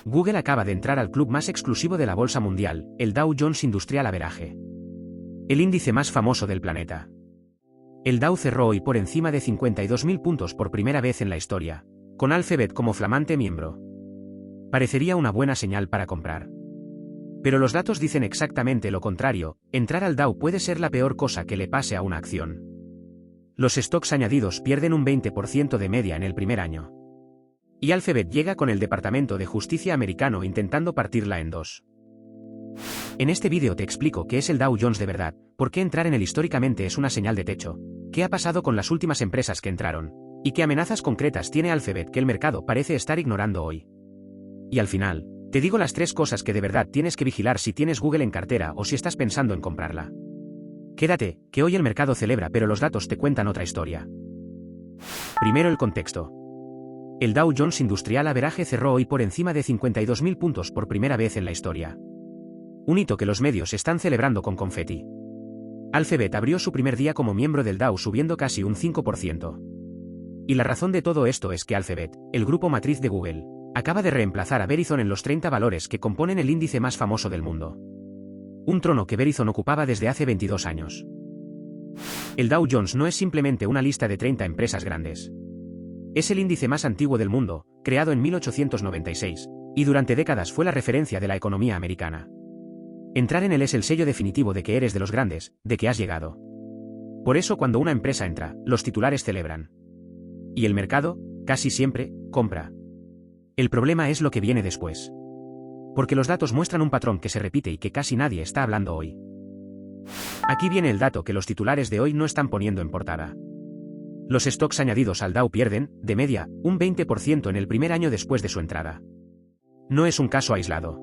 Google acaba de entrar al club más exclusivo de la bolsa mundial, el Dow Jones Industrial Average. El índice más famoso del planeta. El Dow cerró hoy por encima de 52.000 puntos por primera vez en la historia, con Alphabet como flamante miembro. Parecería una buena señal para comprar. Pero los datos dicen exactamente lo contrario: entrar al Dow puede ser la peor cosa que le pase a una acción. Los stocks añadidos pierden un 20% de media en el primer año. Y Alphabet llega con el Departamento de Justicia americano intentando partirla en dos. En este vídeo te explico qué es el Dow Jones de verdad, por qué entrar en él históricamente es una señal de techo, qué ha pasado con las últimas empresas que entraron, y qué amenazas concretas tiene Alphabet que el mercado parece estar ignorando hoy. Y al final, te digo las 3 cosas que de verdad tienes que vigilar si tienes Google en cartera o si estás pensando en comprarla. Quédate, que hoy el mercado celebra pero los datos te cuentan otra historia. Primero el contexto. El Dow Jones Industrial Average cerró hoy por encima de 52.000 puntos por primera vez en la historia. Un hito que los medios están celebrando con confeti. Alphabet abrió su primer día como miembro del Dow subiendo casi un 5%. Y la razón de todo esto es que Alphabet, el grupo matriz de Google, acaba de reemplazar a Verizon en los 30 valores que componen el índice más famoso del mundo. Un trono que Verizon ocupaba desde hace 22 años. El Dow Jones no es simplemente una lista de 30 empresas grandes. Es el índice más antiguo del mundo, creado en 1896, y durante décadas fue la referencia de la economía americana. Entrar en él es el sello definitivo de que eres de los grandes, de que has llegado. Por eso cuando una empresa entra, los titulares celebran. Y el mercado, casi siempre, compra. El problema es lo que viene después. Porque los datos muestran un patrón que se repite y que casi nadie está hablando hoy. Aquí viene el dato que los titulares de hoy no están poniendo en portada. Los stocks añadidos al Dow pierden, de media, un 20% en el primer año después de su entrada. No es un caso aislado.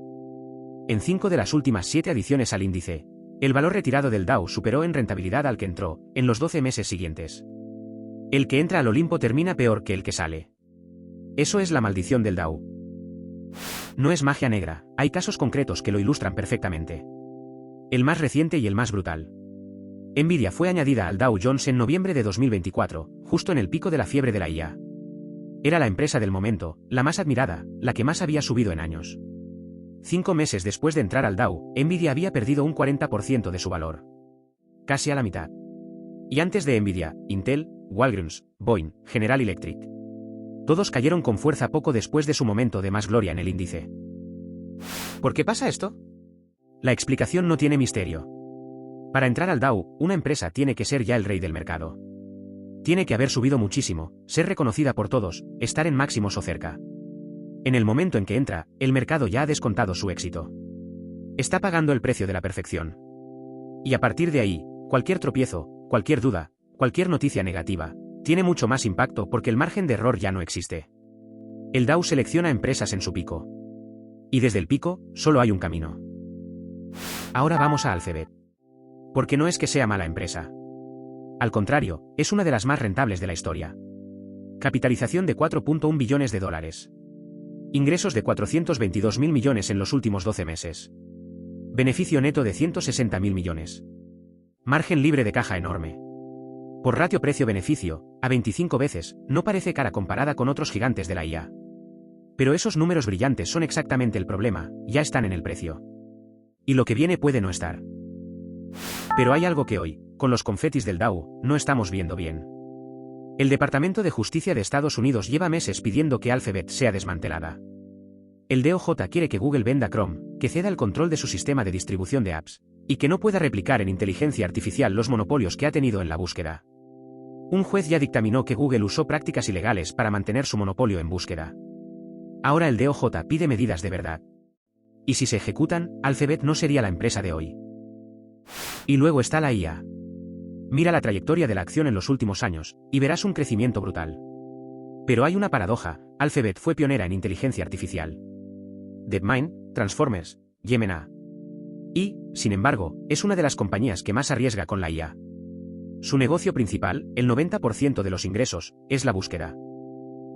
En 5 de las últimas 7 adiciones al índice, el valor retirado del Dow superó en rentabilidad al que entró, en los 12 meses siguientes. El que entra al Olimpo termina peor que el que sale. Eso es la maldición del Dow. No es magia negra, hay casos concretos que lo ilustran perfectamente. El más reciente y el más brutal. Nvidia fue añadida al Dow Jones en noviembre de 2024, justo en el pico de la fiebre de la IA. Era la empresa del momento, la más admirada, la que más había subido en años. 5 meses después de entrar al Dow, Nvidia había perdido un 40% de su valor. Casi a la mitad. Y antes de Nvidia, Intel, Walgreens, Boeing, General Electric. Todos cayeron con fuerza poco después de su momento de más gloria en el índice. ¿Por qué pasa esto? La explicación no tiene misterio. Para entrar al Dow, una empresa tiene que ser ya el rey del mercado. Tiene que haber subido muchísimo, ser reconocida por todos, estar en máximos o cerca. En el momento en que entra, el mercado ya ha descontado su éxito. Está pagando el precio de la perfección. Y a partir de ahí, cualquier tropiezo, cualquier duda, cualquier noticia negativa, tiene mucho más impacto porque el margen de error ya no existe. El Dow selecciona empresas en su pico. Y desde el pico, solo hay un camino. Ahora vamos a Alphabet. Porque no es que sea mala empresa. Al contrario, es una de las más rentables de la historia. Capitalización de 4.1 billones de dólares. Ingresos de 422.000 millones en los últimos 12 meses. Beneficio neto de 160.000 millones. Margen libre de caja enorme. Por ratio precio-beneficio, a 25 veces, no parece cara comparada con otros gigantes de la IA. Pero esos números brillantes son exactamente el problema, ya están en el precio. Y lo que viene puede no estar. Pero hay algo que hoy, con los confetis del Dow, no estamos viendo bien. El Departamento de Justicia de Estados Unidos lleva meses pidiendo que Alphabet sea desmantelada. El DOJ quiere que Google venda Chrome, que ceda el control de su sistema de distribución de apps, y que no pueda replicar en inteligencia artificial los monopolios que ha tenido en la búsqueda. Un juez ya dictaminó que Google usó prácticas ilegales para mantener su monopolio en búsqueda. Ahora el DOJ pide medidas de verdad. Y si se ejecutan, Alphabet no sería la empresa de hoy. Y luego está la IA. Mira la trayectoria de la acción en los últimos años, y verás un crecimiento brutal. Pero hay una paradoja: Alphabet fue pionera en inteligencia artificial. DeepMind, Transformers, Gemini. Y, sin embargo, es una de las compañías que más arriesga con la IA. Su negocio principal, el 90% de los ingresos, es la búsqueda.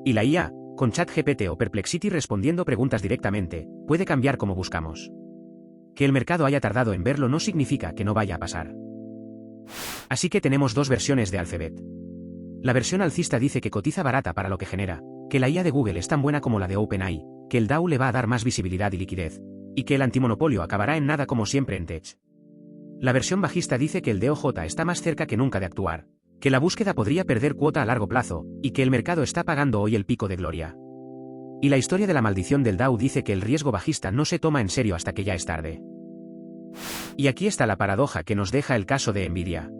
Y la IA, con ChatGPT o Perplexity respondiendo preguntas directamente, puede cambiar cómo buscamos. Que el mercado haya tardado en verlo no significa que no vaya a pasar. Así que tenemos dos versiones de Alphabet. La versión alcista dice que cotiza barata para lo que genera, que la IA de Google es tan buena como la de OpenAI, que el DAO le va a dar más visibilidad y liquidez, y que el antimonopolio acabará en nada como siempre en Tech. La versión bajista dice que el DOJ está más cerca que nunca de actuar, que la búsqueda podría perder cuota a largo plazo, y que el mercado está pagando hoy el pico de gloria. Y la historia de la maldición del DAO dice que el riesgo bajista no se toma en serio hasta que ya es tarde. Y aquí está la paradoja que nos deja el caso de Nvidia.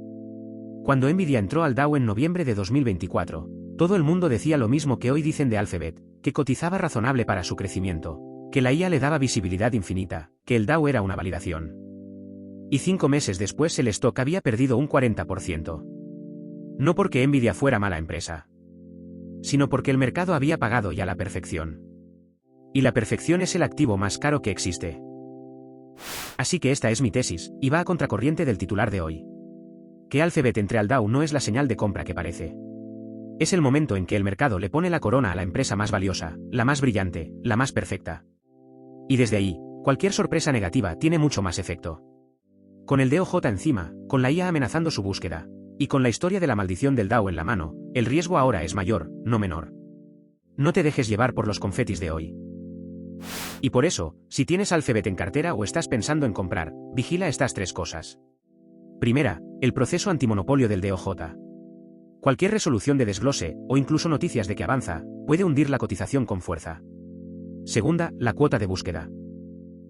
Cuando Nvidia entró al DAO en noviembre de 2024, todo el mundo decía lo mismo que hoy dicen de Alphabet, que cotizaba razonable para su crecimiento, que la IA le daba visibilidad infinita, que el DAO era una validación. Y 5 meses después el stock había perdido un 40%. No porque Nvidia fuera mala empresa, sino porque el mercado había pagado ya la perfección. Y la perfección es el activo más caro que existe. Así que esta es mi tesis, y va a contracorriente del titular de hoy. Que Alphabet entre al DAO no es la señal de compra que parece. Es el momento en que el mercado le pone la corona a la empresa más valiosa, la más brillante, la más perfecta. Y desde ahí, cualquier sorpresa negativa tiene mucho más efecto. Con el DOJ encima, con la IA amenazando su búsqueda, y con la historia de la maldición del DAO en la mano, el riesgo ahora es mayor, no menor. No te dejes llevar por los confetis de hoy. Y por eso, si tienes Alphabet en cartera o estás pensando en comprar, vigila estas 3 cosas. Primera, el proceso antimonopolio del DOJ. Cualquier resolución de desglose, o incluso noticias de que avanza, puede hundir la cotización con fuerza. Segunda, la cuota de búsqueda.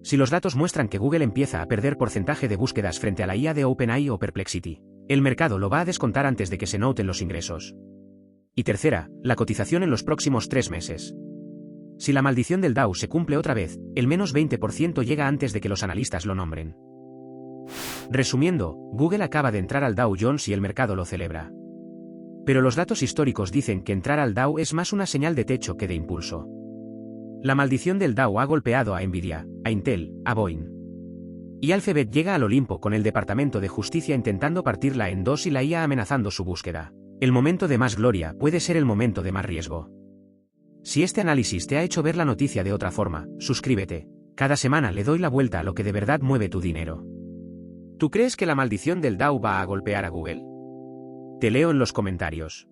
Si los datos muestran que Google empieza a perder porcentaje de búsquedas frente a la IA de OpenAI o Perplexity, el mercado lo va a descontar antes de que se noten los ingresos. Y tercera, la cotización en los próximos 3 meses. Si la maldición del DAO se cumple otra vez, el menos 20% llega antes de que los analistas lo nombren. Resumiendo, Google acaba de entrar al Dow Jones y el mercado lo celebra. Pero los datos históricos dicen que entrar al Dow es más una señal de techo que de impulso. La maldición del Dow ha golpeado a Nvidia, a Intel, a Boeing. Y Alphabet llega al Olimpo con el Departamento de Justicia intentando partirla en 2 y la IA amenazando su búsqueda. El momento de más gloria puede ser el momento de más riesgo. Si este análisis te ha hecho ver la noticia de otra forma, suscríbete. Cada semana le doy la vuelta a lo que de verdad mueve tu dinero. ¿Tú crees que la maldición del Dow va a golpear a Google? Te leo en los comentarios.